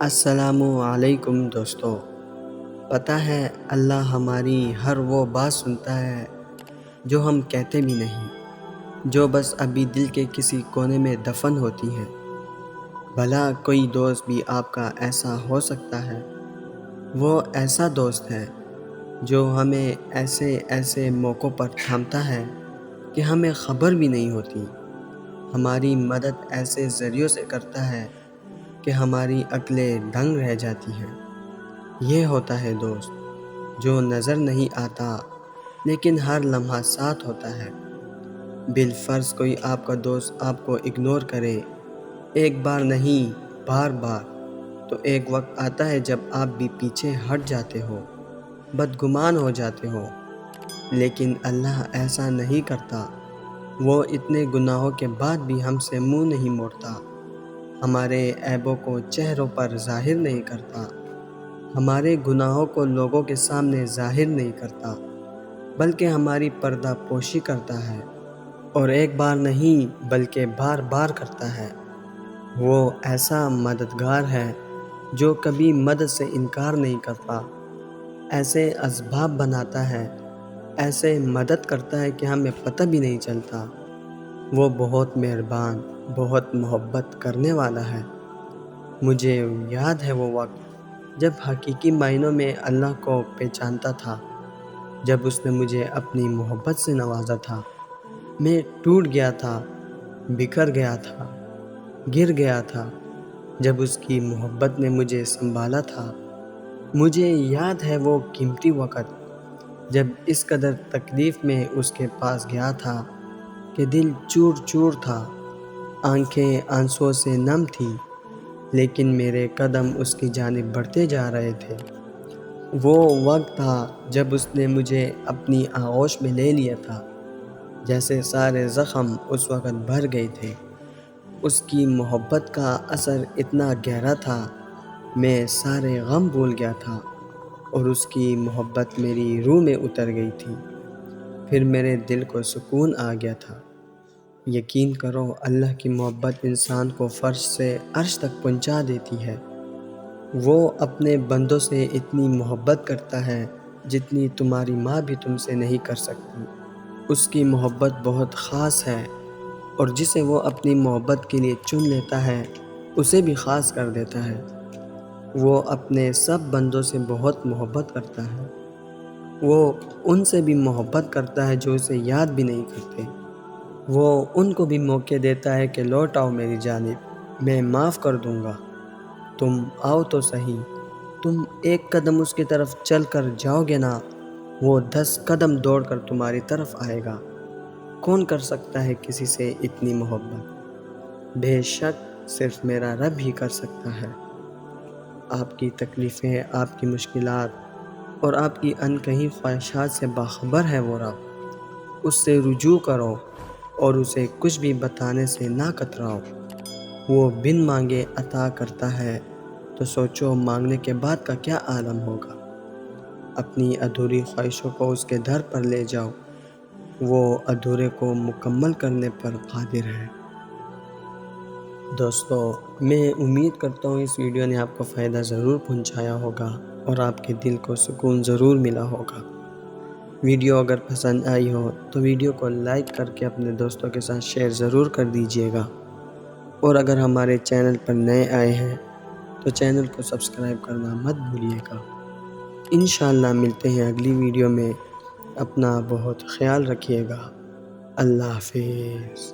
السلام علیکم دوستو۔ پتہ ہے اللہ ہماری ہر وہ بات سنتا ہے جو ہم کہتے بھی نہیں، جو بس ابھی دل کے کسی کونے میں دفن ہوتی ہے۔ بھلا کوئی دوست بھی آپ کا ایسا ہو سکتا ہے، وہ ایسا دوست ہے جو ہمیں ایسے موقعوں پر تھامتا ہے کہ ہمیں خبر بھی نہیں ہوتی، ہماری مدد ایسے ذریعوں سے کرتا ہے کہ ہماری عقلیں دنگ رہ جاتی ہیں۔ یہ ہوتا ہے دوست جو نظر نہیں آتا لیکن ہر لمحہ ساتھ ہوتا ہے۔ بالفرض کوئی آپ کا دوست آپ کو اگنور کرے، ایک بار نہیں بار بار، تو ایک وقت آتا ہے جب آپ بھی پیچھے ہٹ جاتے ہو، بدگمان ہو جاتے ہو۔ لیکن اللہ ایسا نہیں کرتا، وہ اتنے گناہوں کے بعد بھی ہم سے منہ نہیں موڑتا، ہمارے عیبوں کو چہروں پر ظاہر نہیں کرتا، ہمارے گناہوں کو لوگوں کے سامنے ظاہر نہیں کرتا، بلکہ ہماری پردہ پوشی کرتا ہے، اور ایک بار نہیں بلکہ بار بار کرتا ہے۔ وہ ایسا مددگار ہے جو کبھی مدد سے انکار نہیں کرتا، ایسے اسباب بناتا ہے، ایسے مدد کرتا ہے کہ ہمیں پتہ بھی نہیں چلتا۔ وہ بہت مہربان، بہت محبت کرنے والا ہے۔ مجھے یاد ہے وہ وقت جب حقیقی معنوں میں اللہ کو پہچانتا تھا، جب اس نے مجھے اپنی محبت سے نوازا تھا۔ میں ٹوٹ گیا تھا، بکھر گیا تھا، گر گیا تھا، جب اس کی محبت نے مجھے سنبھالا تھا۔ مجھے یاد ہے وہ قیمتی وقت جب اس قدر تکلیف میں اس کے پاس گیا تھا کہ دل چور چور تھا، آنکھیں آنسوؤں سے نم تھیں، لیکن میرے قدم اس کی جانب بڑھتے جا رہے تھے۔ وہ وقت تھا جب اس نے مجھے اپنی آغوش میں لے لیا تھا، جیسے سارے زخم اس وقت بھر گئے تھے۔ اس کی محبت کا اثر اتنا گہرا تھا، میں سارے غم بھول گیا تھا، اور اس کی محبت میری روح میں اتر گئی تھی۔ پھر میرے دل کو سکون آ گیا تھا۔ یقین کرو، اللہ کی محبت انسان کو فرش سے عرش تک پہنچا دیتی ہے۔ وہ اپنے بندوں سے اتنی محبت کرتا ہے جتنی تمہاری ماں بھی تم سے نہیں کر سکتی۔ اس کی محبت بہت خاص ہے، اور جسے وہ اپنی محبت کے لیے چن لیتا ہے اسے بھی خاص کر دیتا ہے۔ وہ اپنے سب بندوں سے بہت محبت کرتا ہے۔ وہ ان سے بھی محبت کرتا ہے جو اسے یاد بھی نہیں کرتے۔ وہ ان کو بھی موقع دیتا ہے کہ لوٹ آؤ میری جانب، میں معاف کر دوں گا، تم آؤ تو صحیح۔ تم ایک قدم اس کی طرف چل کر جاؤ گے نا، وہ 10 قدم دوڑ کر تمہاری طرف آئے گا۔ کون کر سکتا ہے کسی سے اتنی محبت؟ بے شک صرف میرا رب ہی کر سکتا ہے۔ آپ کی تکلیفیں، آپ کی مشکلات اور آپ کی انکہی خواہشات سے باخبر ہے وہ رب۔ اس سے رجوع کرو اور اسے کچھ بھی بتانے سے نہ کتراؤ۔ وہ بن مانگے عطا کرتا ہے، تو سوچو مانگنے کے بعد کا کیا عالم ہوگا۔ اپنی ادھوری خواہشوں کو اس کے در پر لے جاؤ، وہ ادھورے کو مکمل کرنے پر قادر ہے۔ دوستو، میں امید کرتا ہوں اس ویڈیو نے آپ کو فائدہ ضرور پہنچایا ہوگا اور آپ کے دل کو سکون ضرور ملا ہوگا۔ ویڈیو اگر پسند آئی ہو تو ویڈیو کو لائک کر کے اپنے دوستوں کے ساتھ شیئر ضرور کر دیجیے گا، اور اگر ہمارے چینل پر نئے آئے ہیں تو چینل کو سبسکرائب کرنا مت بھولیے گا۔ انشاءاللہ ملتے ہیں اگلی ویڈیو میں۔ اپنا بہت خیال رکھیے گا۔ اللہ حافظ۔